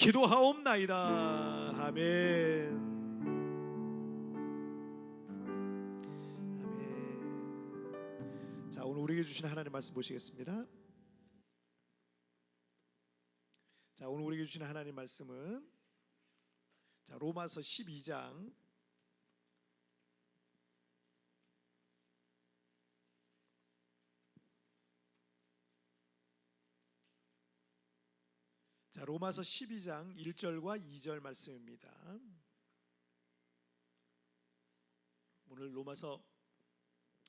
기도하옵나이다. 아멘. 아멘. 자, 오늘 우리에게 주신 하나님의 말씀 보시겠습니다. 자, 오늘 우리에게 주신 하나님의 말씀은 로마서 12장 로마서 12장 1절과 2절 말씀입니다. 오늘 로마서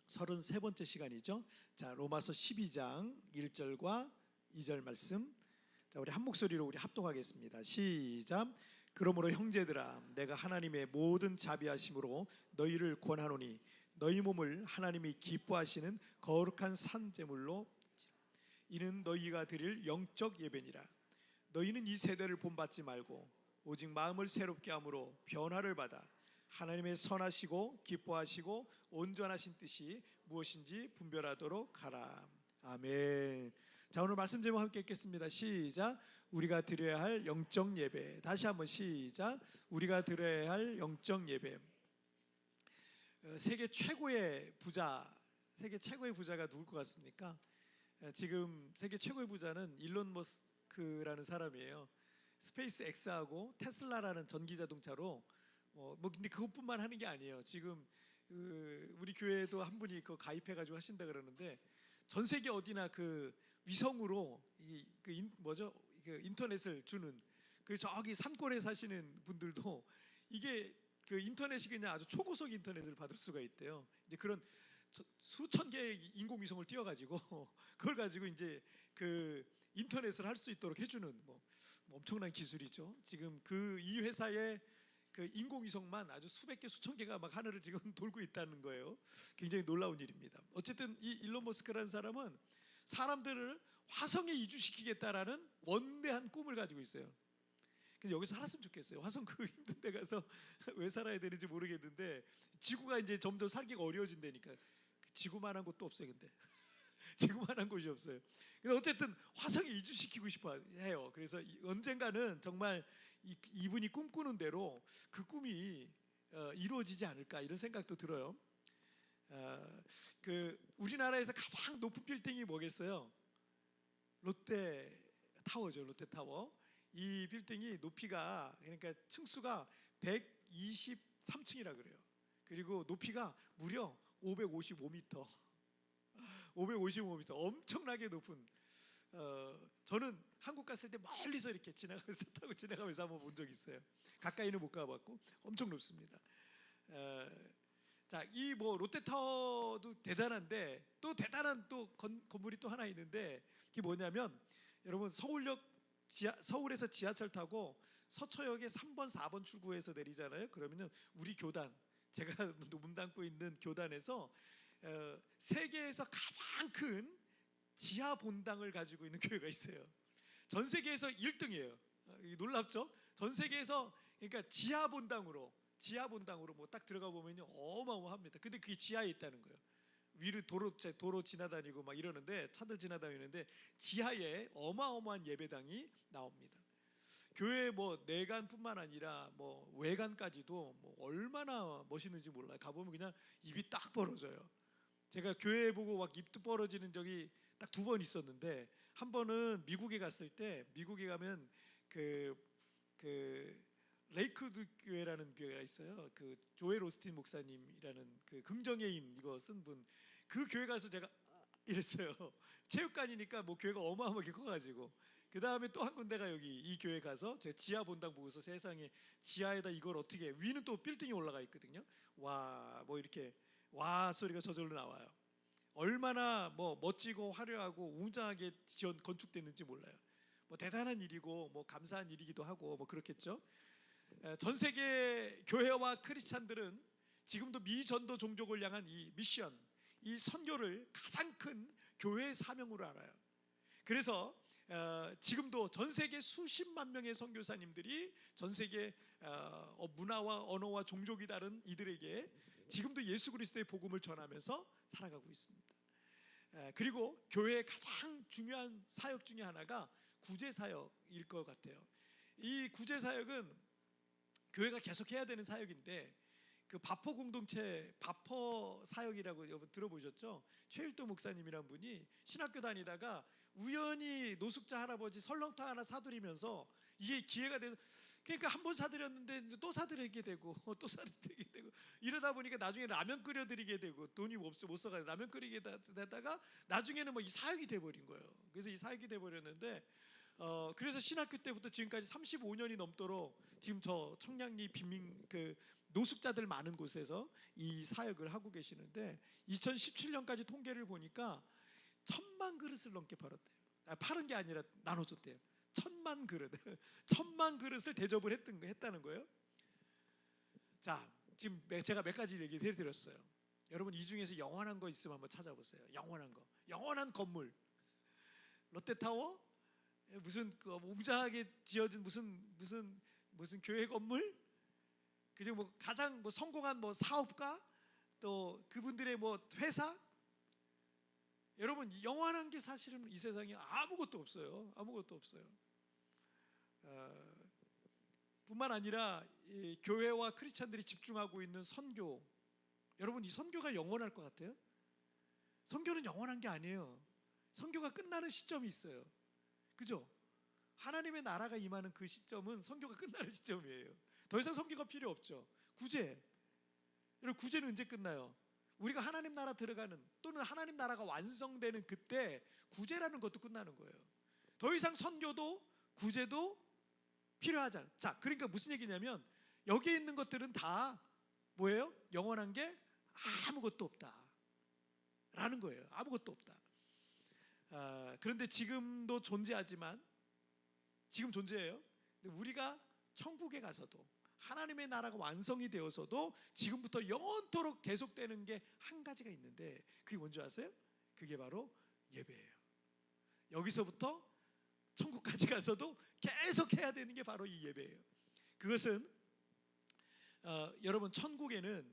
33번째 시간이죠. 자, 로마서 12장 1절과 2절 말씀. 자, 우리 한 목소리로 우리 합독하겠습니다. 시작. 그러므로 형제들아, 내가 하나님의 모든 자비하심으로 너희를 권하노니 너희 몸을 하나님이 기뻐하시는 거룩한 산 제물로 이는 너희가 드릴 영적 예배니라. 너희는 이 세대를 본받지 말고 오직 마음을 새롭게 함으로 변화를 받아 하나님의 선하시고 기뻐하시고 온전하신 뜻이 무엇인지 분별하도록 하라. 아멘. 자, 오늘 말씀 제목 함께 읽겠습니다. 시작. 우리가 드려야 할 영적 예배. 다시 한번 시작. 우리가 드려야 할 영적 예배. 세계 최고의 부자가 누굴 것 같습니까? 지금 세계 최고의 부자는 일론 머스크라는 사람이에요. 스페이스 X하고 테슬라라는 전기 자동차로 근데 그것뿐만 하는 게 아니에요. 지금 우리 교회에도 한 분이 그 가입해가지고 하신다 그러는데 전 세계 어디나 그 위성으로 인터넷을 주는 그 저기 산골에 사시는 분들도 이게 그 인터넷이 그냥 아주 초고속 인터넷을 받을 수가 있대요. 이제 그런 수천 개의 인공위성을 띄워가지고 그걸 가지고 이제 그 인터넷을 할 수 있도록 해주는 엄청난 기술이죠. 지금 이 회사의 그 인공위성만 아주 수백 개 수천 개가 막 하늘을 지금 돌고 있다는 거예요. 굉장히 놀라운 일입니다. 어쨌든 이 일론 머스크라는 사람은 사람들을 화성에 이주시키겠다라는 원대한 꿈을 가지고 있어요. 근데 여기서 살았으면 좋겠어요. 화성 그 힘든 데 가서 왜 살아야 되는지 모르겠는데 지구가 이제 점점 살기가 어려워진다니까. 지구만한 곳도 없어요. 근데 지구만한 곳이 없어요. 근데 어쨌든 화성에 이주시키고 싶어 해요. 그래서 언젠가는 정말 이분이 꿈꾸는 대로 그 꿈이 이루어지지 않을까 이런 생각도 들어요. 그 우리나라에서 가장 높은 빌딩이 뭐겠어요? 롯데타워죠. 롯데타워. 이 빌딩이 높이가 그러니까 층수가 123층이라 그래요. 그리고 높이가 무려 555m. 555m 엄청나게 높은. 저는 한국 갔을 때 멀리서 이렇게 타고 지나가면서 한번 본 적이 있어요. 가까이는 못 가봤고 엄청 높습니다. 자, 이 롯데타워도 대단한데 또 대단한 건물이 또 하나 있는데 그게 뭐냐면 여러분 서울에서 지하철 타고 서초역에 3번 4번 출구에서 내리잖아요. 그러면은 우리 교단 제가 몸담고 있는 교단에서 세계에서 가장 큰 지하 본당을 가지고 있는 교회가 있어요. 전 세계에서 1등이에요. 놀랍죠? 전 세계에서 그러니까 지하 본당으로 딱 들어가 보면요 어마어마합니다. 근데 그게 지하에 있다는 거예요. 위로 도로 지나다니고 막 이러는데 차들 지나다니는데 지하에 어마어마한 예배당이 나옵니다. 교회 내관뿐만 아니라 외관까지도 얼마나 멋있는지 몰라요. 가보면 그냥 입이 딱 벌어져요. 제가 교회 보고 막 입도 벌어지는 적이 딱 2번 있었는데 한 번은 미국에 갔을 때 미국에 가면 그 레이크우드 교회라는 교회가 있어요. 그 조엘 오스틴 목사님이라는 그 긍정의 힘 이거 쓴 분 그 교회 가서 제가 이랬어요. 체육관이니까 교회가 어마어마하게 커가지고 그 다음에 또 한 군데가 여기 이 교회 가서 제가 지하 본당 보고서 세상에 지하에다 이걸 어떻게 해. 위는 또 빌딩이 올라가 있거든요. 와 이렇게 와 소리가 저절로 나와요. 얼마나 멋지고 화려하고 웅장하게 건축됐는지 몰라요. 대단한 일이고 감사한 일이기도 하고 그렇겠죠. 전 세계 교회와 크리스찬들은 지금도 미전도 종족을 향한 이 미션, 이 선교를 가장 큰 교회의 사명으로 알아요. 그래서 지금도 전 세계 수십만 명의 선교사님들이 전 세계 문화와 언어와 종족이 다른 이들에게 지금도 예수 그리스도의 복음을 전하면서 살아가고 있습니다. 그리고 교회의 가장 중요한 사역 중에 하나가 구제 사역일 것 같아요. 이 구제 사역은 교회가 계속 해야 되는 사역인데 그 바포 공동체 바포 사역이라고 여러분 들어보셨죠? 최일도 목사님이란 분이 신학교 다니다가 우연히 노숙자 할아버지 설렁탕 하나 사드리면서 이게 기회가 돼서 그러니까 한 번 사드렸는데 또 사드리게 되고 또 사드리게 되고 이러다 보니까 나중에 라면 끓여드리게 되고 돈이 없어 못 사가지고 라면 끓이게 되다가 나중에는 뭐 이 사역이 돼버린 거예요. 그래서 이 사역이 돼버렸는데 그래서 신학교 때부터 지금까지 35년이 넘도록 지금 저 청량리 빈민 그 노숙자들 많은 곳에서 이 사역을 하고 계시는데 2017년까지 통계를 보니까 1,000만 그릇을 넘게 팔았대요. 파는 게 아니라 나눠줬대요. 1,000만 그릇, 1,000만 그릇을 대접을 했다는 거예요. 자, 지금 제가 몇 가지 얘기 해드렸어요. 여러분 이 중에서 영원한 거 있으면 한번 찾아보세요. 영원한 거, 영원한 건물, 롯데타워, 무슨 그 웅장하게 지어진 무슨 교회 건물, 그리고 뭐 가장 뭐 성공한 뭐 사업가, 또 그분들의 뭐 회사. 여러분 영원한 게 사실은 이 세상에 아무것도 없어요. 아무것도 없어요. 뿐만 아니라 이 교회와 크리스찬들이 집중하고 있는 선교. 여러분 이 선교가 영원할 것 같아요? 선교는 영원한 게 아니에요. 선교가 끝나는 시점이 있어요. 그죠? 하나님의 나라가 임하는 그 시점은 선교가 끝나는 시점이에요. 더 이상 선교가 필요 없죠. 구제. 여러분 구제는 언제 끝나요? 우리가 하나님 나라 들어가는 또는 하나님 나라가 완성되는 그때 구제라는 것도 끝나는 거예요. 더 이상 선교도 구제도 필요하잖아요. 자, 그러니까 무슨 얘기냐면 여기에 있는 것들은 다 뭐예요? 영원한 게 아무것도 없다 라는 거예요. 아무것도 없다. 그런데 지금도 존재하지만 지금 존재해요. 근데 우리가 천국에 가서도 하나님의 나라가 완성이 되어서도 지금부터 영원토록 계속되는 게 한 가지가 있는데 그게 뭔지 아세요? 그게 바로 예배예요. 여기서부터 천국까지 가서도 계속 해야 되는 게 바로 이 예배예요. 그것은 여러분 천국에는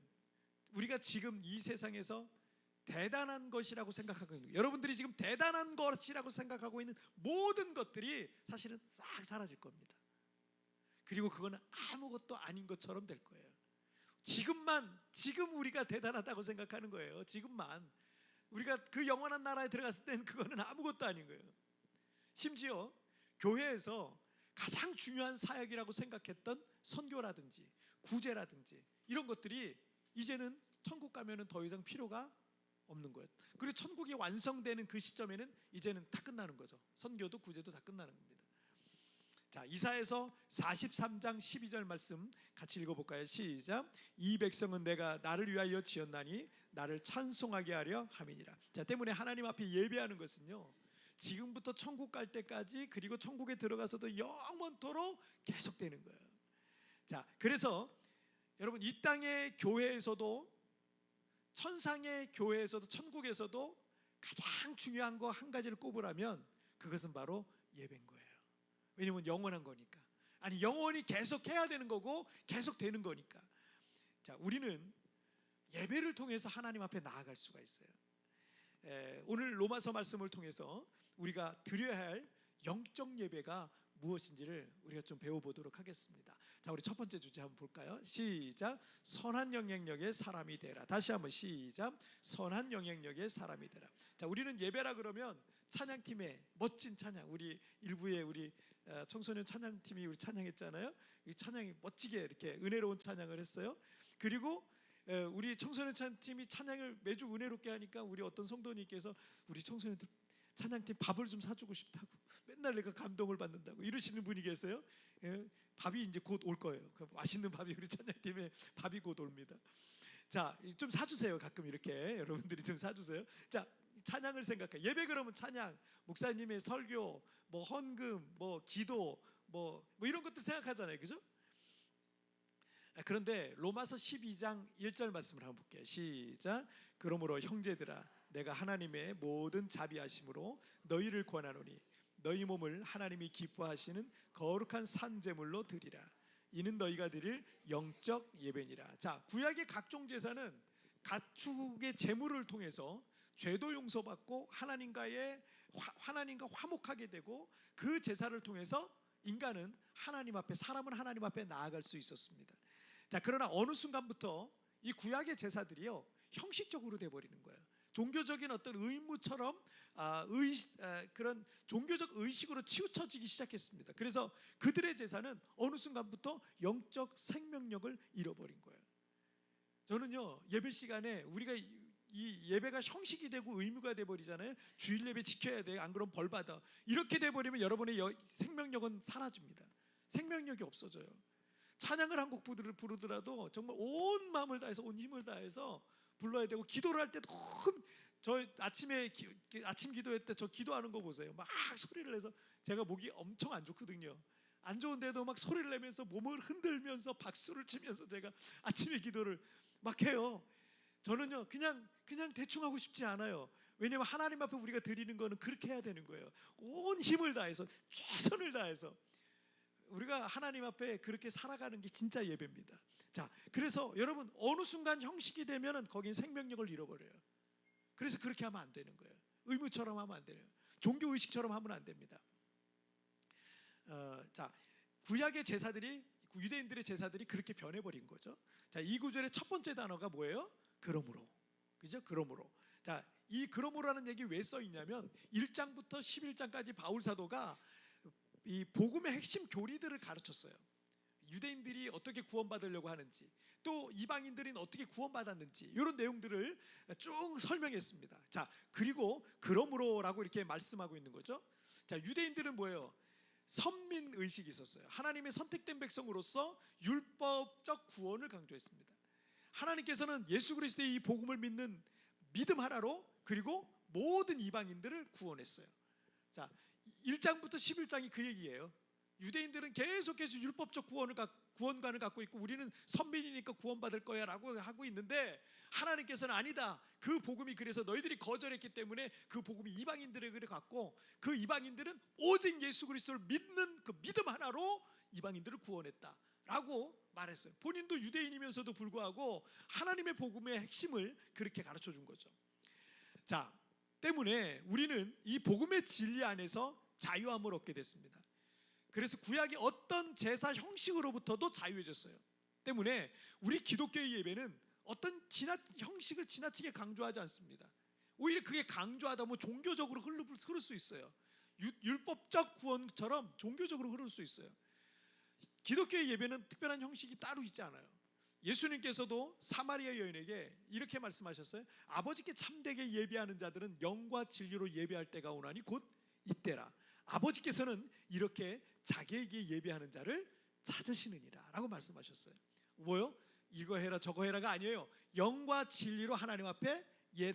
우리가 지금 이 세상에서 대단한 것이라고 생각하고 있는 거예요. 여러분들이 지금 대단한 것이라고 생각하고 있는 모든 것들이 사실은 싹 사라질 겁니다. 그리고 그거는 아무것도 아닌 것처럼 될 거예요. 지금 우리가 대단하다고 생각하는 거예요. 지금만 우리가 그 영원한 나라에 들어갔을 때는 그거는 아무것도 아닌 거예요. 심지어 교회에서 가장 중요한 사역이라고 생각했던 선교라든지 구제라든지 이런 것들이 이제는 천국 가면은 더 이상 필요가 없는 거예요. 그리고 천국이 완성되는 그 시점에는 이제는 다 끝나는 거죠. 선교도 구제도 다 끝나는 겁니다. 자, 이사야서 43장 12절 말씀 같이 읽어볼까요? 시작. 이 백성은 내가 나를 위하여 지었나니 나를 찬송하게 하려 함이니라. 자, 때문에 하나님 앞에 예배하는 것은요 지금부터 천국 갈 때까지 그리고 천국에 들어가서도 영원토록 계속되는 거예요. 자, 그래서 여러분 이 땅의 교회에서도 천상의 교회에서도 천국에서도 가장 중요한 거 한 가지를 꼽으라면 그것은 바로 예배인 거예요. 왜냐하면 영원한 거니까. 아니 영원히 계속 해야 되는 거고 계속 되는 거니까. 자, 우리는 예배를 통해서 하나님 앞에 나아갈 수가 있어요. 오늘 로마서 말씀을 통해서 우리가 드려야 할 영적 예배가 무엇인지를 우리가 좀 배워보도록 하겠습니다. 자, 우리 첫 번째 주제 한번 볼까요? 시작. 선한 영향력의 사람이 되라. 다시 한번 시작. 선한 영향력의 사람이 되라. 자, 우리는 예배라 그러면 찬양팀의 멋진 찬양, 우리 일부에 우리 청소년 찬양팀이 우리 찬양했잖아요. 이 찬양이 멋지게 이렇게 은혜로운 찬양을 했어요. 그리고 우리 청소년 찬양팀이 찬양을 매주 은혜롭게 하니까 우리 어떤 성도님께서 우리 청소년들 찬양팀 밥을 좀 사주고 싶다고 맨날 내가 감동을 받는다고 이러시는 분이 계세요. 밥이 이제 곧 올 거예요. 그 맛있는 밥이 우리 찬양팀에 밥이 곧 옵니다. 자, 좀 사주세요. 가끔 이렇게 여러분들이 좀 사주세요. 자, 찬양을 생각해. 예배 그러면 찬양, 목사님의 설교, 뭐 헌금, 뭐 기도, 뭐 이런 것들 생각하잖아요, 그죠? 그런데 로마서 12장 1절 말씀을 한번 볼게요. 시작. 그러므로 형제들아 내가 하나님의 모든 자비하심으로 너희를 권하노니 너희 몸을 하나님이 기뻐하시는 거룩한 산제물로 드리라. 이는 너희가 드릴 영적 예배니라. 자, 구약의 각종 제사는 가축의 제물을 통해서 죄도 용서받고 하나님과 화목하게 되고 그 제사를 통해서 인간은 하나님 앞에, 사람은 하나님 앞에 나아갈 수 있었습니다. 자, 그러나 어느 순간부터 이 구약의 제사들이요 형식적으로 돼 버리는 거예요. 종교적인 어떤 의무처럼 그런 종교적 의식으로 치우쳐지기 시작했습니다. 그래서 그들의 제사는 어느 순간부터 영적 생명력을 잃어버린 거예요. 저는요 예배 시간에 우리가 이 예배가 형식이 되고 의무가 돼 버리잖아요. 주일 예배 지켜야 돼. 안 그러면 벌 받아. 이렇게 돼 버리면 여러분의 생명력은 사라집니다. 생명력이 없어져요. 찬양을 한 곡 부르더라도 정말 온 마음을 다해서, 온 힘을 다해서 불러야 되고, 기도를 할 때도 저 아침에 아침 기도회 때 저 기도하는 거 보세요. 막 소리를 내서, 제가 목이 엄청 안 좋거든요. 안 좋은데도 막 소리를 내면서 몸을 흔들면서 박수를 치면서 제가 아침에 기도를 막 해요. 저는요 그냥 대충 하고 싶지 않아요. 왜냐하면 하나님 앞에 우리가 드리는 거는 그렇게 해야 되는 거예요. 온 힘을 다해서, 최선을 다해서 우리가 하나님 앞에 그렇게 살아가는 게 진짜 예배입니다. 자, 그래서 여러분 어느 순간 형식이 되면은 거긴 생명력을 잃어버려요. 그래서 그렇게 하면 안 되는 거예요. 의무처럼 하면 안 돼요. 종교 의식처럼 하면 안 됩니다. 자, 구약의 제사들이, 유대인들의 제사들이 그렇게 변해버린 거죠. 자, 이 구절의 첫 번째 단어가 뭐예요? 그러므로. 그죠? 그러므로. 자, 이 그러므로라는 얘기 왜 써 있냐면 1장부터 11장까지 바울 사도가 이 복음의 핵심 교리들을 가르쳤어요. 유대인들이 어떻게 구원받으려고 하는지, 또 이방인들은 어떻게 구원받았는지, 이런 내용들을 쭉 설명했습니다. 자, 그리고 그러므로라고 이렇게 말씀하고 있는 거죠. 자, 유대인들은 뭐예요? 선민 의식이 있었어요. 하나님의 선택된 백성으로서 율법적 구원을 강조했습니다. 하나님께서는 예수 그리스도의 이 복음을 믿는 믿음 하나로, 그리고 모든 이방인들을 구원했어요. 자, 1장부터 11장이 그 얘기예요. 유대인들은 계속해서 율법적 구원관을 갖고 있고, 우리는 선민이니까 구원받을 거야 라고 하고 있는데, 하나님께서는 아니다. 그 복음이, 그래서 너희들이 거절했기 때문에 그 복음이 이방인들에게 갔고, 그 이방인들은 오직 예수 그리스도를 믿는 그 믿음 하나로 이방인들을 구원했다 라고 말했어요. 본인도 유대인이면서도 불구하고 하나님의 복음의 핵심을 그렇게 가르쳐 준 거죠. 자, 때문에 우리는 이 복음의 진리 안에서 자유함을 얻게 됐습니다. 그래서 구약의 어떤 제사 형식으로부터도 자유해졌어요. 때문에 우리 기독교의 예배는 어떤 형식을 지나치게 강조하지 않습니다. 오히려 그게 강조하다 보면 종교적으로 흐를 수 있어요. 율법적 구원처럼 종교적으로 흐를 수 있어요. 기독교의 예배는 특별한 형식이 따로 있지 않아요. 예수님께서도 사마리아 여인에게 이렇게 말씀하셨어요. 아버지께 참되게 예배하는 자들은 영과 진리로 예배할 때가 오나니 곧 이때라. 아버지께서는 이렇게 자기에게 예배하는 자를 찾으시느니라 라고 말씀하셨어요. 뭐요? 이거 해라 저거 해라가 아니에요. 영과 진리로 하나님 앞에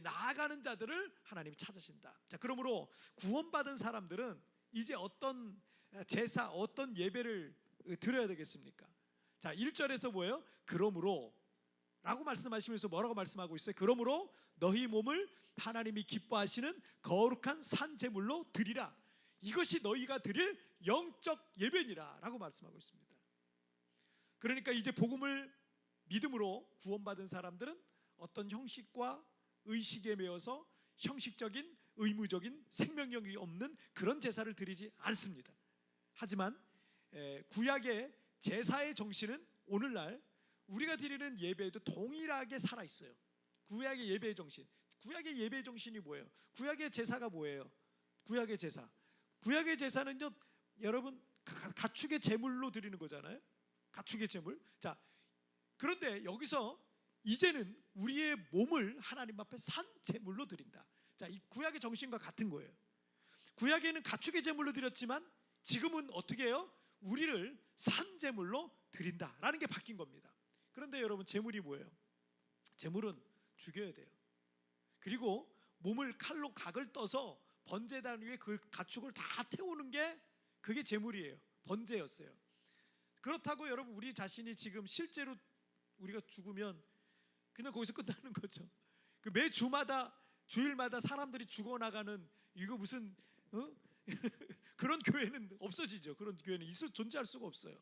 나아가는 자들을 하나님이 찾으신다. 자, 그러므로 구원받은 사람들은 이제 어떤 제사, 어떤 예배를 드려야 되겠습니까? 자, 1절에서 뭐예요? 그러므로 라고 말씀하시면서 뭐라고 말씀하고 있어요? 그러므로 너희 몸을 하나님이 기뻐하시는 거룩한 산 제물로 드리라. 이것이 너희가 드릴 영적 예배니라 라고 말씀하고 있습니다. 그러니까 이제 복음을 믿음으로 구원받은 사람들은 어떤 형식과 의식에 매여서 형식적인, 의무적인, 생명력이 없는 그런 제사를 드리지 않습니다. 하지만 구약의 제사의 정신은 오늘날 우리가 드리는 예배에도 동일하게 살아있어요. 구약의 예배의 정신. 구약의 예배의 정신이 뭐예요? 구약의 제사가 뭐예요? 구약의 제사. 구약의 제사는요, 여러분 가축의 제물로 드리는 거잖아요. 가축의 제물. 자, 그런데 여기서 이제는 우리의 몸을 하나님 앞에 산 제물로 드린다. 자, 이 구약의 정신과 같은 거예요. 구약에는 가축의 제물로 드렸지만 지금은 어떻게 해요? 우리를 산 제물로 드린다라는 게 바뀐 겁니다. 그런데 여러분, 제물이 뭐예요? 제물은 죽여야 돼요. 그리고 몸을 칼로 각을 떠서 번제단 위에 그 가축을 다 태우는 게 그게 제물이에요. 번제였어요. 그렇다고 여러분, 우리 자신이 지금 실제로 우리가 죽으면 그냥 거기서 끝나는 거죠. 그 매 주마다, 주일마다 사람들이 죽어나가는 이거 무슨 그런 교회는 없어지죠. 그런 교회는 존재할 수가 없어요.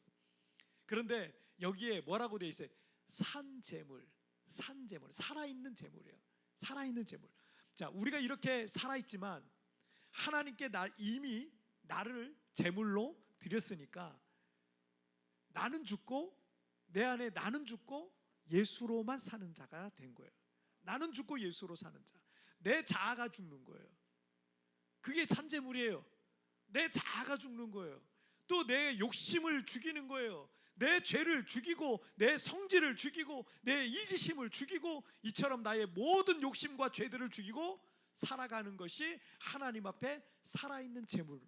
그런데 여기에 뭐라고 돼 있어요? 산 제물, 살아있는 제물이에요. 살아있는 제물. 자, 우리가 이렇게 살아있지만 하나님께 이미 나를 제물로 드렸으니까 나는 죽고 내 안에 나는 죽고 예수로만 사는 자가 된 거예요. 나는 죽고 예수로 사는 자. 내 자아가 죽는 거예요. 그게 산재물이에요. 내 자아가 죽는 거예요. 또 내 욕심을 죽이는 거예요. 내 죄를 죽이고 내 성질을 죽이고 내 이기심을 죽이고 이처럼 나의 모든 욕심과 죄들을 죽이고 살아가는 것이 하나님 앞에 살아있는 제물,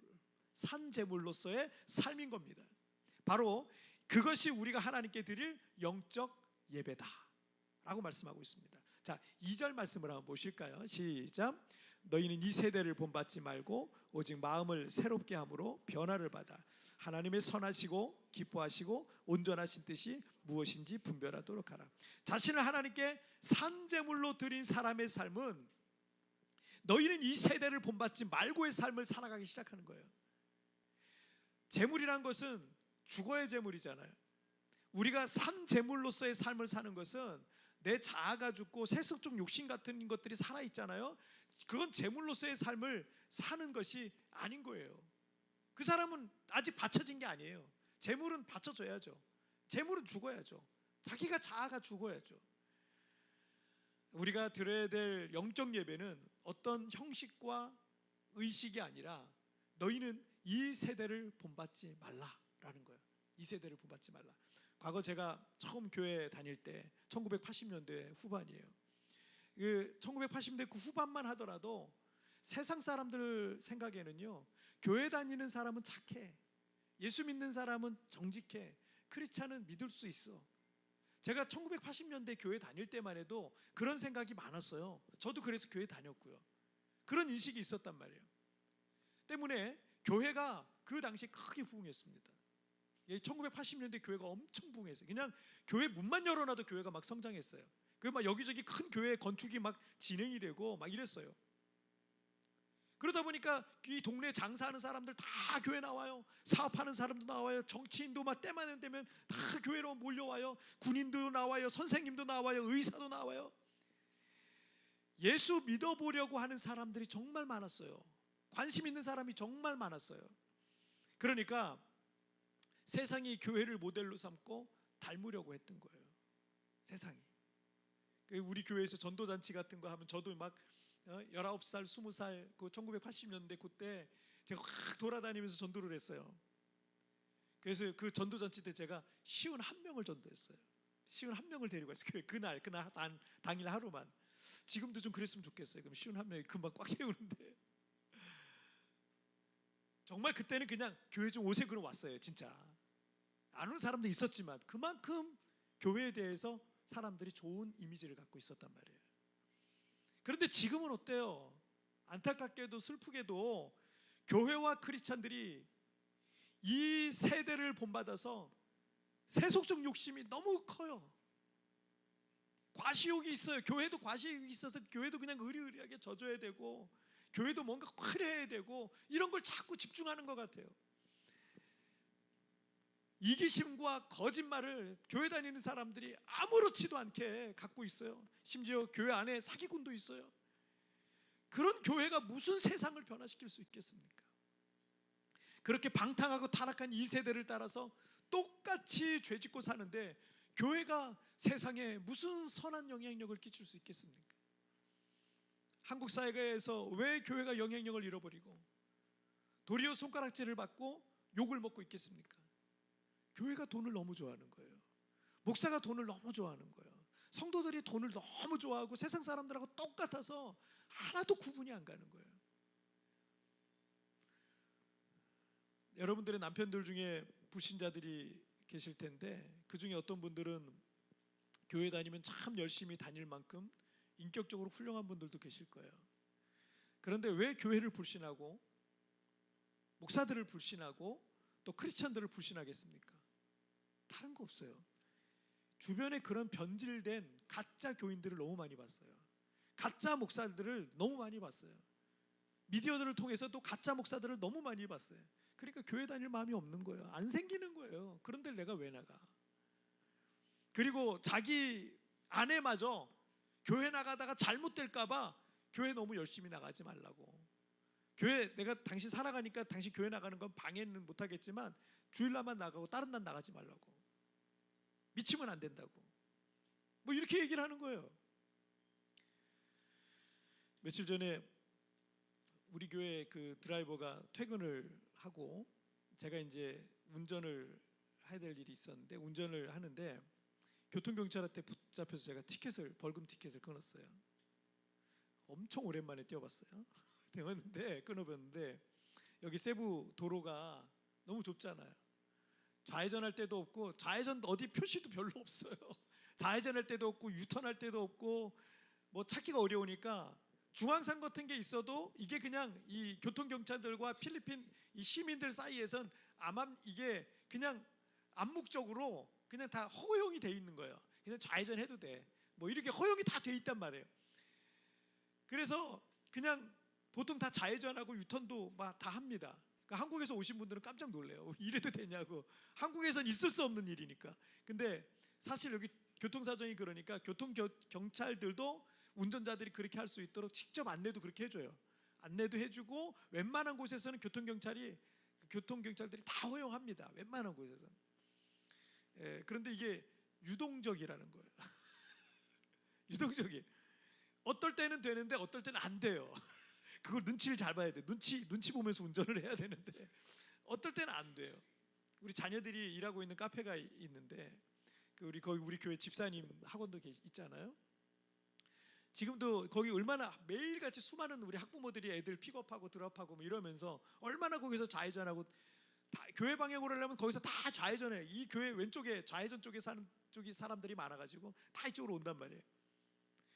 산 제물로서의 삶인 겁니다. 바로 그것이 우리가 하나님께 드릴 영적 예배다 라고 말씀하고 있습니다. 자, 2절 말씀을 한번 보실까요? 시작. 너희는 이 세대를 본받지 말고 오직 마음을 새롭게 함으로 변화를 받아 하나님의 선하시고 기뻐하시고 온전하신 뜻이 무엇인지 분별하도록 하라. 자신을 하나님께 산제물로 드린 사람의 삶은 너희는 이 세대를 본받지 말고의 삶을 살아가기 시작하는 거예요. 제물이란 것은 죽어야 제물이잖아요. 우리가 산 제물로서의 삶을 사는 것은 내 자아가 죽고 세속적 욕심 같은 것들이 살아있잖아요. 그건 제물로서의 삶을 사는 것이 아닌 거예요. 그 사람은 아직 받쳐진 게 아니에요. 제물은 받쳐져야죠. 제물은 죽어야죠. 자기가 자아가 죽어야죠. 우리가 드려야 될 영적 예배는 어떤 형식과 의식이 아니라 너희는 이 세대를 본받지 말라라는 거예요. 이 세대를 본받지 말라. 과거 제가 처음 교회 다닐 때 1980년대 후반이에요. 1980년대 그 후반만 하더라도 세상 사람들 생각에는요, 교회 다니는 사람은 착해, 예수 믿는 사람은 정직해, 크리스찬은 믿을 수 있어. 제가 1980년대 교회 다닐 때만 해도 그런 생각이 많았어요. 저도 그래서 교회 다녔고요. 그런 인식이 있었단 말이에요. 때문에 교회가 그 당시에 크게 부흥했습니다. 1980년대 교회가 엄청 부흥했어요. 그냥 교회 문만 열어놔도 교회가 막 성장했어요. 그 막 여기저기 큰 교회 건축이 막 진행이 되고 막 이랬어요. 그러다 보니까 이 동네 장사하는 사람들 다 교회 나와요. 사업하는 사람도 나와요. 정치인도 막 때만 되면 다 교회로 몰려와요. 군인도 나와요. 선생님도 나와요. 의사도 나와요. 예수 믿어보려고 하는 사람들이 정말 많았어요. 관심 있는 사람이 정말 많았어요. 그러니까 세상이 교회를 모델로 삼고 닮으려고 했던 거예요. 세상이. 우리 교회에서 전도잔치 같은 거 하면 저도 막 19살, 20살 그 1980년대 그때 제가 확 돌아다니면서 전도를 했어요. 그래서 그 전도잔치 때 제가 51명을 전도했어요. 51명을 데리고 왔어요. 교회 그날 당일 하루만. 지금도 좀 그랬으면 좋겠어요. 그럼 51명이 금방 꽉 채우는데. 정말 그때는 그냥 교회 좀 오세 그러 왔어요. 진짜. 안 오는 사람도 있었지만 그만큼 교회에 대해서 사람들이 좋은 이미지를 갖고 있었단 말이에요. 그런데 지금은 어때요? 안타깝게도 슬프게도 교회와 크리스찬들이 이 세대를 본받아서 세속적 욕심이 너무 커요. 과시욕이 있어요. 교회도 과시욕이 있어서 교회도 그냥 의리의리하게 져줘야 되고 교회도 뭔가 화려해야 되고 이런 걸 자꾸 집중하는 것 같아요. 이기심과 거짓말을 교회 다니는 사람들이 아무렇지도 않게 갖고 있어요. 심지어 교회 안에 사기꾼도 있어요. 그런 교회가 무슨 세상을 변화시킬 수 있겠습니까? 그렇게 방탕하고 타락한 이 세대를 따라서 똑같이 죄짓고 사는데 교회가 세상에 무슨 선한 영향력을 끼칠 수 있겠습니까? 한국 사회에서 왜 교회가 영향력을 잃어버리고 도리어 손가락질을 받고 욕을 먹고 있겠습니까? 교회가 돈을 너무 좋아하는 거예요. 목사가 돈을 너무 좋아하는 거예요. 성도들이 돈을 너무 좋아하고 세상 사람들하고 똑같아서 하나도 구분이 안 가는 거예요. 여러분들의 남편들 중에 불신자들이 계실 텐데 그 중에 어떤 분들은 교회 다니면 참 열심히 다닐 만큼 인격적으로 훌륭한 분들도 계실 거예요. 그런데 왜 교회를 불신하고 목사들을 불신하고 또 크리스천들을 불신하겠습니까? 다른 거 없어요. 주변에 그런 변질된 가짜 교인들을 너무 많이 봤어요. 가짜 목사들을 너무 많이 봤어요. 미디어들을 통해서 또 가짜 목사들을 너무 많이 봤어요. 그러니까 교회 다닐 마음이 없는 거예요. 안 생기는 거예요. 그런데 내가 왜 나가? 그리고 자기 아내마저 교회 나가다가 잘못될까 봐 교회 너무 열심히 나가지 말라고. 교회 내가 당신 살아가니까 당신 교회 나가는 건 방해는 못 하겠지만 주일날만 나가고 다른 날 나가지 말라고. 미치면 안 된다고. 뭐 이렇게 얘기를 하는 거예요. 며칠 전에 우리 교회 그 드라이버가 퇴근을 하고 제가 이제 운전을 해야 될 일이 있었는데 운전을 하는데 교통경찰한테 붙잡혀서 제가 벌금 티켓을 끊었어요. 엄청 오랜만에 뛰어봤어요. 뛰었는데 끊어봤는데 여기 세부 도로가 너무 좁잖아요. 좌회전할 때도 없고 좌회전 어디 표시도 별로 없어요. 좌회전할 때도 없고 유턴할 때도 없고 뭐 찾기가 어려우니까 중앙선 같은 게 있어도 이게 그냥 이 교통경찰들과 필리핀 이 시민들 사이에선 아마 이게 그냥 암묵적으로 그냥 다 허용이 돼 있는 거예요. 그냥 좌회전해도 돼. 뭐 이렇게 허용이 다 돼 있단 말이에요. 그래서 그냥 보통 다 좌회전하고 유턴도 막 다 합니다. 그러니까 한국에서 오신 분들은 깜짝 놀래요. 이래도 되냐고. 한국에선 있을 수 없는 일이니까. 근데 사실 여기 교통사정이 그러니까 교통경찰들도 운전자들이 그렇게 할 수 있도록 직접 안내도 그렇게 해줘요. 안내도 해주고 웬만한 곳에서는 교통경찰들이 다 허용합니다. 웬만한 곳에서는. 그런데 이게 유동적이라는 거예요. 유동적이. 어떨 때는 되는데 어떨 때는 안 돼요. 그걸 눈치를 잘 봐야 돼. 눈치 보면서 운전을 해야 되는데 어떨 때는 안 돼요. 우리 자녀들이 일하고 있는 카페가 있는데 거기 우리 교회 집사님 학원도 있잖아요. 지금도 거기 얼마나 매일같이 수많은 우리 학부모들이 애들 픽업하고 드롭하고 뭐 이러면서 얼마나 거기서 좌회전하고 교회 방향으로 하려면 거기서 다 좌회전해. 이 교회 왼쪽에 좌회전 쪽에 사는 쪽이 사람들이 많아가지고 다 이쪽으로 온단 말이에요.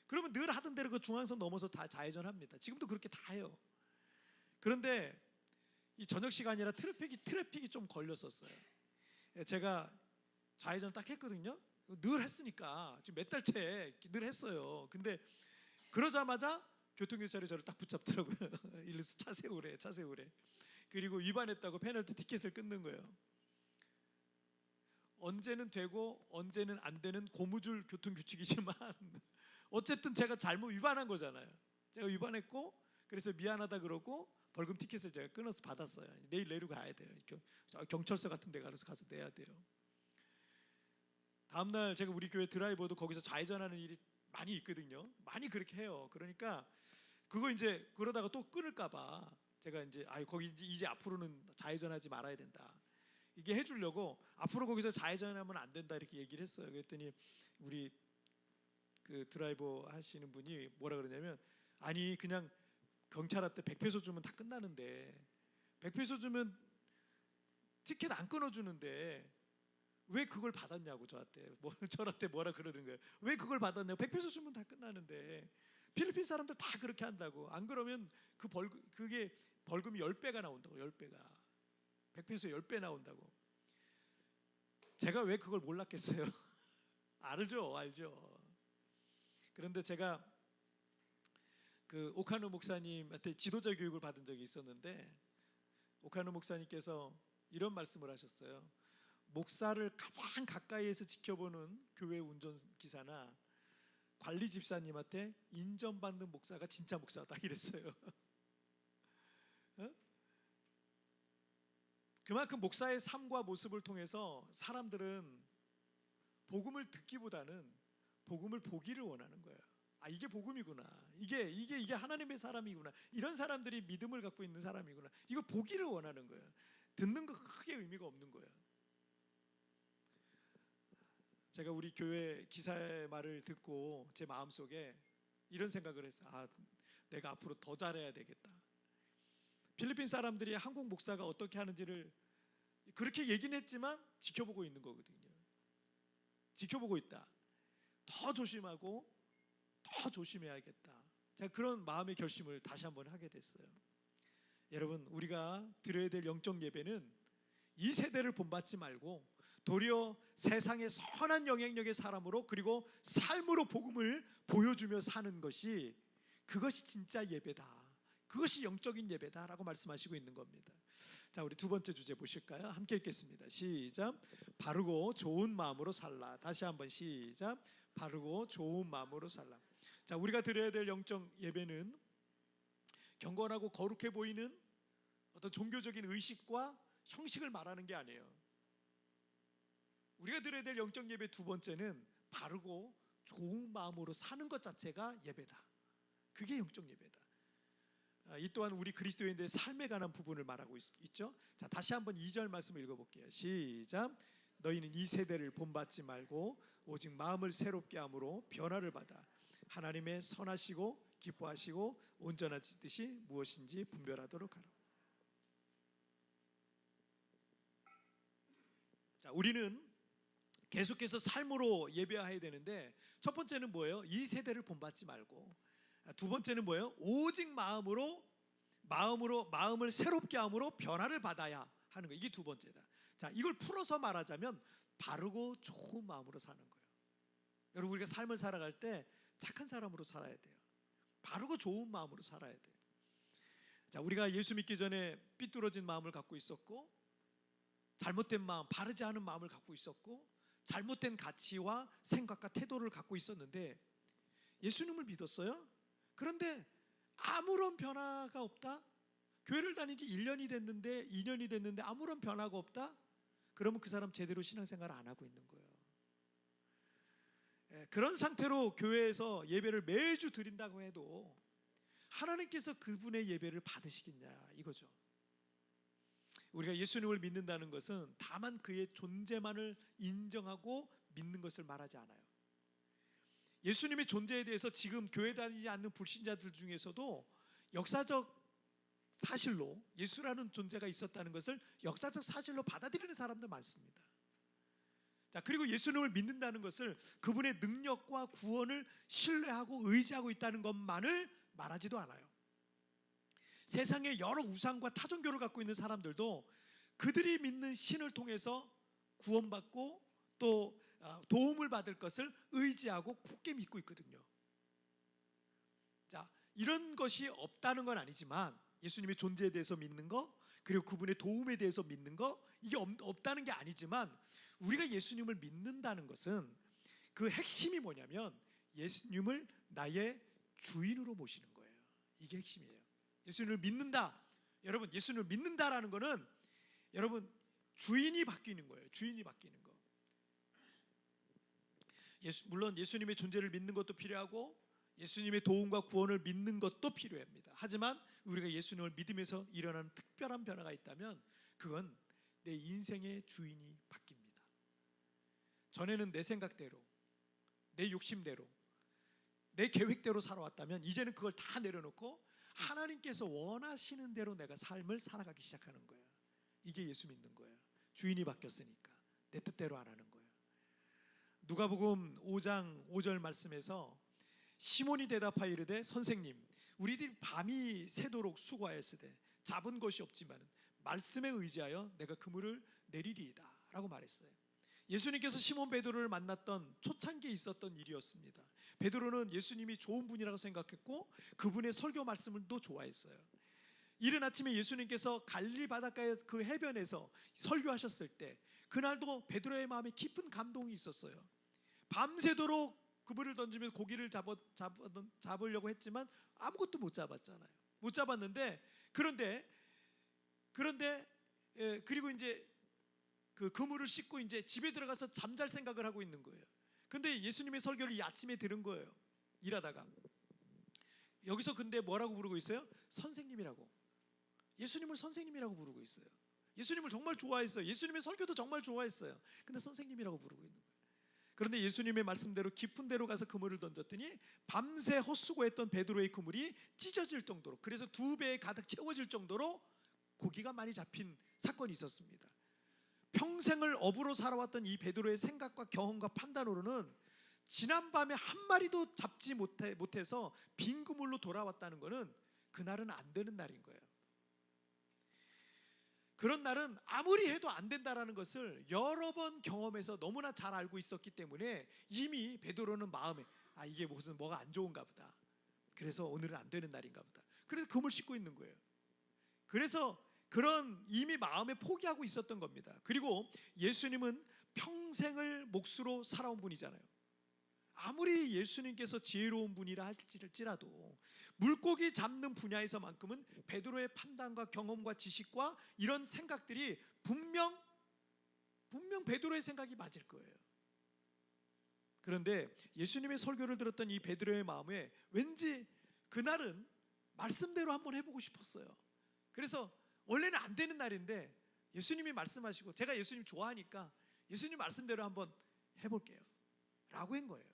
그러면 늘 하던 대로 그 중앙선 넘어서 다 좌회전합니다. 지금도 그렇게 다 해요. 그런데 이 저녁 시간이라 트래픽이 좀 걸렸었어요. 제가 좌회전 딱 했거든요. 늘 했으니까 지금 몇 달째 늘 했어요. 근데 그러자마자 교통경찰이 저를 딱 붙잡더라고요. 이래서 차 세우래. 그리고 위반했다고 페널티 티켓을 끊는 거예요. 언제는 되고 언제는 안 되는 고무줄 교통규칙이지만 어쨌든 제가 잘못 위반한 거잖아요. 제가 위반했고 그래서 미안하다 그러고 벌금 티켓을 제가 끊어서 받았어요. 내일 내려고 가야 돼요. 경찰서 같은 데 가서 내야 돼요. 다음날 제가 우리 교회 드라이버도 거기서 좌회전하는 일이 많이 있거든요. 많이 그렇게 해요. 그러니까 그거 이제 그러다가 또 끊을까봐 제가 이제 거기 이제 앞으로는 좌회전하지 말아야 된다. 이게 해주려고 앞으로 거기서 좌회전하면 안 된다 이렇게 얘기를 했어요. 그랬더니 우리 그 드라이버 하시는 분이 뭐라 그러냐면 아니 그냥 경찰한테 100페소 주면 다 끝나는데 100페소 주면 티켓 안 끊어주는데 왜 그걸 받았냐고 저한테 뭐라 그러는 거예요. 왜 그걸 받았냐고. 100페소 주면 다 끝나는데 필리핀 사람들 다 그렇게 한다고. 안 그러면 그게 벌금이 10배가 나온다고. 10배가 100페소에 10배 나온다고. 제가 왜 그걸 몰랐겠어요. 알죠. 그런데 제가 그 오카노 목사님한테 지도자 교육을 받은 적이 있었는데 오카노 목사님께서 이런 말씀을 하셨어요. 목사를 가장 가까이에서 지켜보는 교회 운전기사나 관리 집사님한테 인정받는 목사가 진짜 목사다 이랬어요. 그만큼 목사의 삶과 모습을 통해서 사람들은 복음을 듣기보다는 복음을 보기를 원하는 거예요. 이게 복음이구나. 이게 하나님의 사람이구나. 이런 사람들이 믿음을 갖고 있는 사람이구나. 이거 보기를 원하는 거예요. 듣는 거 크게 의미가 없는 거예요. 제가 우리 교회 기사의 말을 듣고 제 마음속에 이런 생각을 했어요. 내가 앞으로 더 잘해야 되겠다. 필리핀 사람들이 한국 목사가 어떻게 하는지를 그렇게 얘기는 했지만 지켜보고 있는 거거든요. 지켜보고 있다. 더 조심하고 더 조심해야겠다. 제가 그런 마음의 결심을 다시 한번 하게 됐어요. 여러분, 우리가 드려야 될 영적 예배는 이 세대를 본받지 말고 도리어 세상의 선한 영향력의 사람으로 그리고 삶으로 복음을 보여주며 사는 것이 그것이 진짜 예배다. 그것이 영적인 예배다라고 말씀하시고 있는 겁니다. 자, 우리 두 번째 주제 보실까요? 함께 읽겠습니다. 시작. 바르고 좋은 마음으로 살라. 다시 한번 시작. 바르고 좋은 마음으로 살라. 자, 우리가 드려야 될 영적 예배는 경건하고 거룩해 보이는 어떤 종교적인 의식과 형식을 말하는 게 아니에요. 우리가 드려야 될 영적 예배 두 번째는 바르고 좋은 마음으로 사는 것 자체가 예배다. 그게 영적 예배다. 이 또한 우리 그리스도인들의 삶에 관한 부분을 말하고 있죠. 자, 다시 한번 2절 말씀을 읽어볼게요. 시작. 너희는 이 세대를 본받지 말고 오직 마음을 새롭게 함으로 변화를 받아 하나님의 선하시고 기뻐하시고 온전하신 뜻이 무엇인지 분별하도록 하라. 자, 우리는 계속해서 삶으로 예배해야 되는데 첫 번째는 뭐예요? 이 세대를 본받지 말고, 두 번째는 뭐예요? 오직 마음을 새롭게 함으로 변화를 받아야 하는 거. 이게 두 번째다. 자, 이걸 풀어서 말하자면 바르고 좋은 마음으로 사는 거예요. 여러분, 우리가 삶을 살아갈 때 착한 사람으로 살아야 돼요. 바르고 좋은 마음으로 살아야 돼요. 자, 우리가 예수 믿기 전에 삐뚤어진 마음을 갖고 있었고, 잘못된 마음, 바르지 않은 마음을 갖고 있었고, 잘못된 가치와 생각과 태도를 갖고 있었는데 예수님을 믿었어요. 그런데 아무런 변화가 없다. 교회를 다닌 지 1년이 됐는데 2년이 됐는데 아무런 변화가 없다. 그러면 그 사람 제대로 신앙생활을 안 하고 있는 거예요. 그런 상태로 교회에서 예배를 매주 드린다고 해도 하나님께서 그분의 예배를 받으시겠냐 이거죠. 우리가 예수님을 믿는다는 것은 다만 그의 존재만을 인정하고 믿는 것을 말하지 않아요. 예수님의 존재에 대해서 지금 교회 다니지 않는 불신자들 중에서도 역사적 사실로 예수라는 존재가 있었다는 것을 역사적 사실로 받아들이는 사람도 많습니다. 자, 그리고 예수님을 믿는다는 것을 그분의 능력과 구원을 신뢰하고 의지하고 있다는 것만을 말하지도 않아요. 세상에 여러 우상과 타종교를 갖고 있는 사람들도 그들이 믿는 신을 통해서 구원받고 또 도움을 받을 것을 의지하고 굳게 믿고 있거든요. 자, 이런 것이 없다는 건 아니지만 예수님의 존재에 대해서 믿는 거, 그리고 그분의 도움에 대해서 믿는 거, 이게 없다는 게 아니지만 우리가 예수님을 믿는다는 것은 그 핵심이 뭐냐면 예수님을 나의 주인으로 모시는 거예요. 이게 핵심이에요. 예수님을 믿는다. 여러분, 예수님을 믿는다라는 거는 여러분 주인이 바뀌는 거예요. 주인이 바뀌는 거. 물론 예수님의 존재를 믿는 것도 필요하고 예수님의 도움과 구원을 믿는 것도 필요합니다. 하지만 우리가 예수님을 믿으면서 일어나는 특별한 변화가 있다면 그건 내 인생의 주인이 바뀝니다. 전에는 내 생각대로, 내 욕심대로, 내 계획대로 살아왔다면 이제는 그걸 다 내려놓고 하나님께서 원하시는 대로 내가 삶을 살아가기 시작하는 거예요. 이게 예수 믿는 거예요. 주인이 바뀌었으니까 내 뜻대로 안 하는 거예요. 누가복음 5장 5절 말씀에서 시몬이 대답하여 이르되 선생님, 우리들이 밤이 새도록 수고하였으되 잡은 것이 없지만 말씀에 의지하여 내가 그물을 내리리이다 라고 말했어요. 예수님께서 시몬 베드로를 만났던 초창기에 있었던 일이었습니다. 베드로는 예수님이 좋은 분이라고 생각했고 그분의 설교 말씀을도 좋아했어요. 이른 아침에 예수님께서 갈릴리 바닷가의 그 해변에서 설교하셨을 때 그날도 베드로의 마음에 깊은 감동이 있었어요. 밤새도록 그물을 던지면서 고기를 잡으려고 했지만 아무것도 못 잡았잖아요. 못 잡았는데 그리고 이제 그 그물을 씻고 이제 집에 들어가서 잠잘 생각을 하고 있는 거예요. 근데 예수님의 설교를 이 아침에 들은 거예요. 일하다가. 여기서 근데 뭐라고 부르고 있어요? 선생님이라고. 예수님을 선생님이라고 부르고 있어요. 예수님을 정말 좋아했어요. 예수님의 설교도 정말 좋아했어요. 근데 선생님이라고 부르고 있는 거예요. 그런데 예수님의 말씀대로 깊은 데로 가서 그물을 던졌더니 밤새 헛수고했던 베드로의 그물이 찢어질 정도로, 그래서 2배에 가득 채워질 정도로 고기가 많이 잡힌 사건이 있었습니다. 평생을 어부로 살아왔던 이 베드로의 생각과 경험과 판단으로는 지난밤에 한 마리도 잡지 못해서 빈 그물로 돌아왔다는 것은 그날은 안 되는 날인 거예요. 그런 날은 아무리 해도 안 된다라는 것을 여러 번 경험해서 너무나 잘 알고 있었기 때문에 이미 베드로는 마음에 이게 뭐가 안 좋은가 보다. 그래서 오늘은 안 되는 날인가 보다. 그래서 그물 씻고 있는 거예요. 그래서 그런 이미 마음에 포기하고 있었던 겁니다. 그리고 예수님은 평생을 몫으로 살아온 분이잖아요. 아무리 예수님께서 지혜로운 분이라 할지라도 물고기 잡는 분야에서만큼은 베드로의 판단과 경험과 지식과 이런 생각들이 분명 베드로의 생각이 맞을 거예요. 그런데 예수님의 설교를 들었던 이 베드로의 마음에 왠지 그날은 말씀대로 한번 해보고 싶었어요. 그래서 원래는 안 되는 날인데 예수님이 말씀하시고 제가 예수님 좋아하니까 예수님 말씀대로 한번 해볼게요 라고 한 거예요.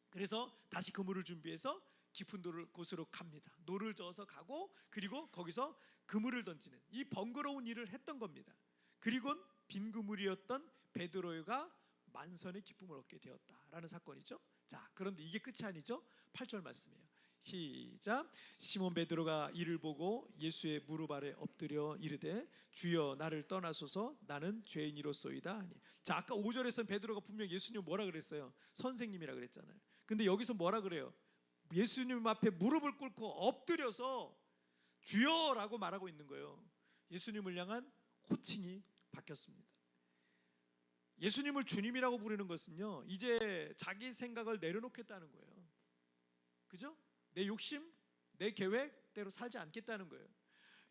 그래서 다시 그물을 준비해서 깊은 곳으로 갑니다. 노를 저어서 가고 그리고 거기서 그물을 던지는 이 번거로운 일을 했던 겁니다. 그리고는 빈 그물이었던 베드로가 만선의 기쁨을 얻게 되었다라는 사건이죠. 자, 그런데 이게 끝이 아니죠. 8절 말씀이에요. 시작. 시몬 베드로가 이를 보고 예수의 무릎 아래 엎드려 이르되 주여 나를 떠나소서 나는 죄인이로소이다 하니. 자, 아까 5절에서는 베드로가 분명 예수님 뭐라 그랬어요? 선생님이라 그랬잖아요. 근데 여기서 뭐라 그래요? 예수님 앞에 무릎을 꿇고 엎드려서 주여라고 말하고 있는 거예요. 예수님을 향한 호칭이 바뀌었습니다. 예수님을 주님이라고 부르는 것은요, 이제 자기 생각을 내려놓겠다는 거예요. 그죠? 내 욕심, 내 계획대로 살지 않겠다는 거예요.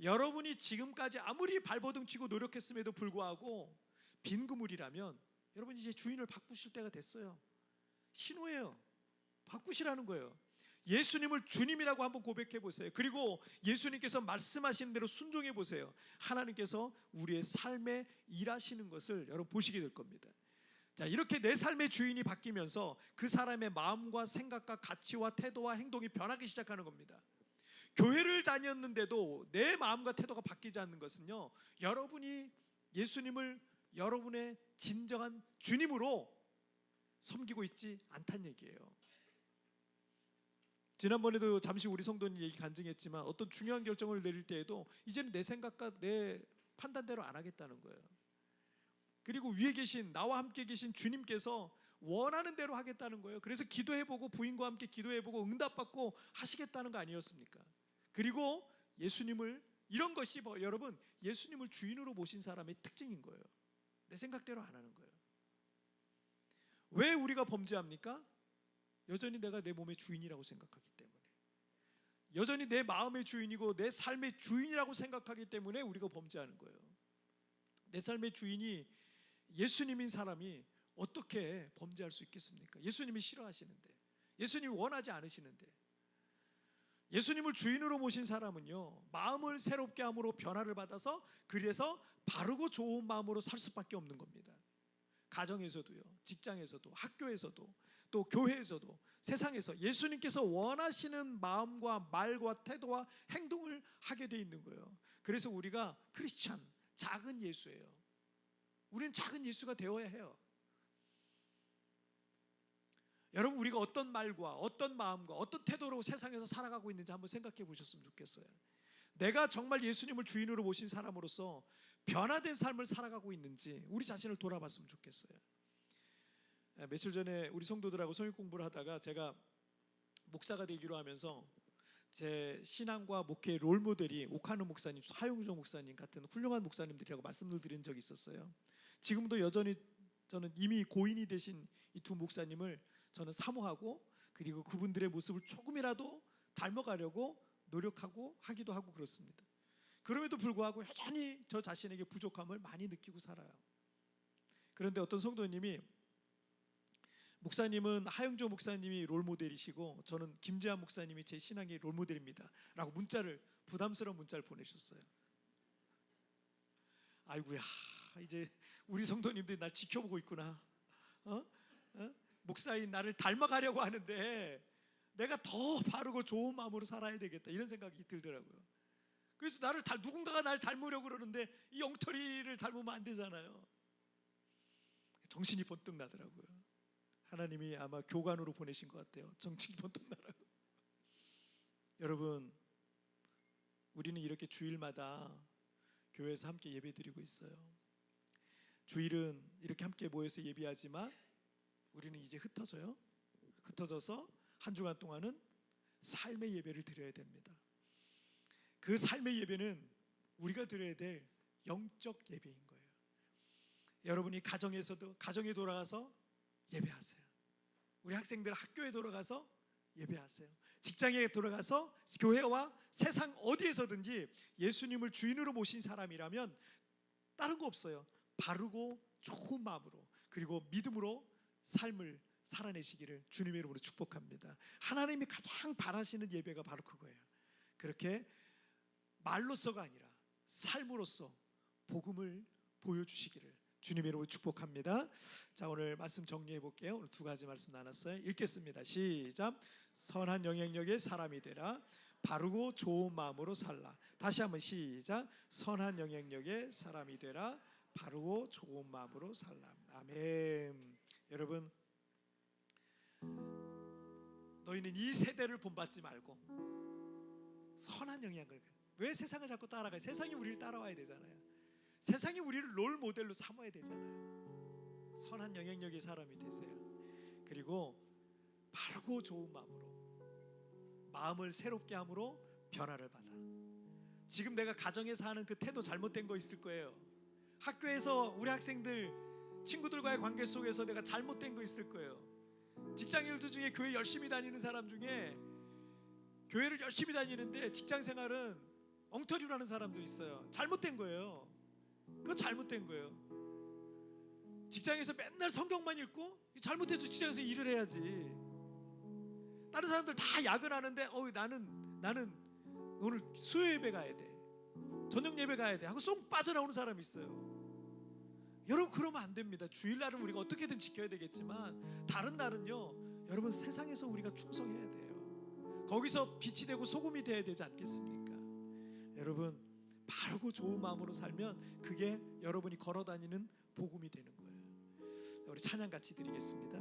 여러분이 지금까지 아무리 발버둥 치고 노력했음에도 불구하고 빈 그물이라면 여러분 이제 주인을 바꾸실 때가 됐어요. 신호예요. 바꾸시라는 거예요. 예수님을 주님이라고 한번 고백해 보세요. 그리고 예수님께서 말씀하시는 대로 순종해 보세요. 하나님께서 우리의 삶에 일하시는 것을 여러분 보시게 될 겁니다. 자, 이렇게 내 삶의 주인이 바뀌면서 그 사람의 마음과 생각과 가치와 태도와 행동이 변하기 시작하는 겁니다. 교회를 다녔는데도 내 마음과 태도가 바뀌지 않는 것은요, 여러분이 예수님을 여러분의 진정한 주님으로 섬기고 있지 않다는 얘기예요. 지난번에도 잠시 우리 성도님 얘기 간증했지만 어떤 중요한 결정을 내릴 때에도 이제는 내 생각과 내 판단대로 안 하겠다는 거예요. 그리고 위에 계신 나와 함께 계신 주님께서 원하는 대로 하겠다는 거예요. 그래서 기도해보고 부인과 함께 기도해보고 응답받고 하시겠다는 거 아니었습니까? 그리고 예수님을 이런 것이 여러분 예수님을 주인으로 모신 사람의 특징인 거예요. 내 생각대로 안 하는 거예요. 왜 우리가 범죄합니까? 여전히 내가 내 몸의 주인이라고 생각하기 때문에, 여전히 내 마음의 주인이고 내 삶의 주인이라고 생각하기 때문에 우리가 범죄하는 거예요. 내 삶의 주인이 예수님인 사람이 어떻게 범죄할 수 있겠습니까? 예수님이 싫어하시는데, 예수님이 원하지 않으시는데. 예수님을 주인으로 모신 사람은요, 마음을 새롭게 함으로 변화를 받아서 그래서 바르고 좋은 마음으로 살 수밖에 없는 겁니다. 가정에서도요, 직장에서도, 학교에서도, 또 교회에서도, 세상에서 예수님께서 원하시는 마음과 말과 태도와 행동을 하게 돼 있는 거예요. 그래서 우리가 크리스찬, 작은 예수예요. 우리는 작은 예수가 되어야 해요. 여러분, 우리가 어떤 말과 어떤 마음과 어떤 태도로 세상에서 살아가고 있는지 한번 생각해 보셨으면 좋겠어요. 내가 정말 예수님을 주인으로 모신 사람으로서 변화된 삶을 살아가고 있는지 우리 자신을 돌아봤으면 좋겠어요. 며칠 전에 우리 성도들하고 성역 공부를 하다가 제가 목사가 되기로 하면서 제 신앙과 목회의 롤모델이 오카노 목사님, 하용조 목사님 같은 훌륭한 목사님들이라고 말씀을 드린 적이 있었어요. 지금도 여전히 저는 이미 고인이 되신 이 두 목사님을 저는 사모하고 그리고 그분들의 모습을 조금이라도 닮아가려고 노력하고 하기도 하고 그렇습니다. 그럼에도 불구하고 여전히 저 자신에게 부족함을 많이 느끼고 살아요. 그런데 어떤 성도님이 목사님은 하영조 목사님이 롤모델이시고 저는 김재환 목사님이 제 신앙의 롤모델입니다 라고 부담스러운 문자를 보내셨어요. 아이고야, 이제 우리 성도님들이 날 지켜보고 있구나. 목사인 나를 닮아가려고 하는데 내가 더 바르고 좋은 마음으로 살아야 되겠다, 이런 생각이 들더라고요. 그래서 누군가가 날 닮으려고 그러는데 이 엉터리를 닮으면 안 되잖아요. 정신이 번뜩 나더라고요. 하나님이 아마 교관으로 보내신 것 같아요. 정신이 번뜩 나라고. 여러분, 우리는 이렇게 주일마다 교회에서 함께 예배드리고 있어요. 주일은 이렇게 함께 모여서 예배하지만 우리는 이제 흩어져서 한 주간 동안은 삶의 예배를 드려야 됩니다. 그 삶의 예배는 우리가 드려야 될 영적 예배인 거예요. 여러분이 가정에 돌아가서 예배하세요. 우리 학생들 학교에 돌아가서 예배하세요. 직장에 돌아가서 교회와 세상 어디에서든지 예수님을 주인으로 모신 사람이라면 다른 거 없어요. 바르고 좋은 마음으로 그리고 믿음으로 삶을 살아내시기를 주님의 이름으로 축복합니다. 하나님이 가장 바라시는 예배가 바로 그거예요. 그렇게 말로서가 아니라 삶으로서 복음을 보여주시기를 주님의 이름으로 축복합니다. 자, 오늘 말씀 정리해 볼게요. 오늘 두 가지 말씀 나눴어요. 읽겠습니다. 시작. 선한 영향력의 사람이 되라. 바르고 좋은 마음으로 살라. 다시 한번 시작. 선한 영향력의 사람이 되라. 바르고 좋은 마음으로 살라. 아멘. 여러분, 너희는 이 세대를 본받지 말고 선한 영향을. 왜 세상을 자꾸 따라가요? 세상이 우리를 따라와야 되잖아요. 세상이 우리를 롤 모델로 삼아야 되잖아요. 선한 영향력의 사람이 되세요. 그리고 바르고 좋은 마음으로 마음을 새롭게 함으로 변화를 받아. 지금 내가 가정에서 하는 그 태도 잘못된 거 있을 거예요. 학교에서 우리 학생들 친구들과의 관계 속에서 내가 잘못된 거 있을 거예요. 직장인들 중에 교회 열심히 다니는 사람 중에 교회를 열심히 다니는데 직장 생활은 엉터리로 하는 사람도 있어요. 잘못된 거예요. 그거 잘못된 거예요. 직장에서 맨날 성경만 읽고 잘못해서 직장에서 일을 해야지. 다른 사람들 다 야근하는데 나는 오늘 수요 예배 가야 돼, 저녁 예배 가야 돼 하고 쏙 빠져나오는 사람이 있어요. 여러분, 그러면 안 됩니다. 주일날은 우리가 어떻게든 지켜야 되겠지만 다른 날은요, 여러분, 세상에서 우리가 충성해야 돼요. 거기서 빛이 되고 소금이 돼야 되지 않겠습니까? 여러분, 바르고 좋은 마음으로 살면 그게 여러분이 걸어다니는 복음이 되는 거예요. 우리 찬양 같이 드리겠습니다.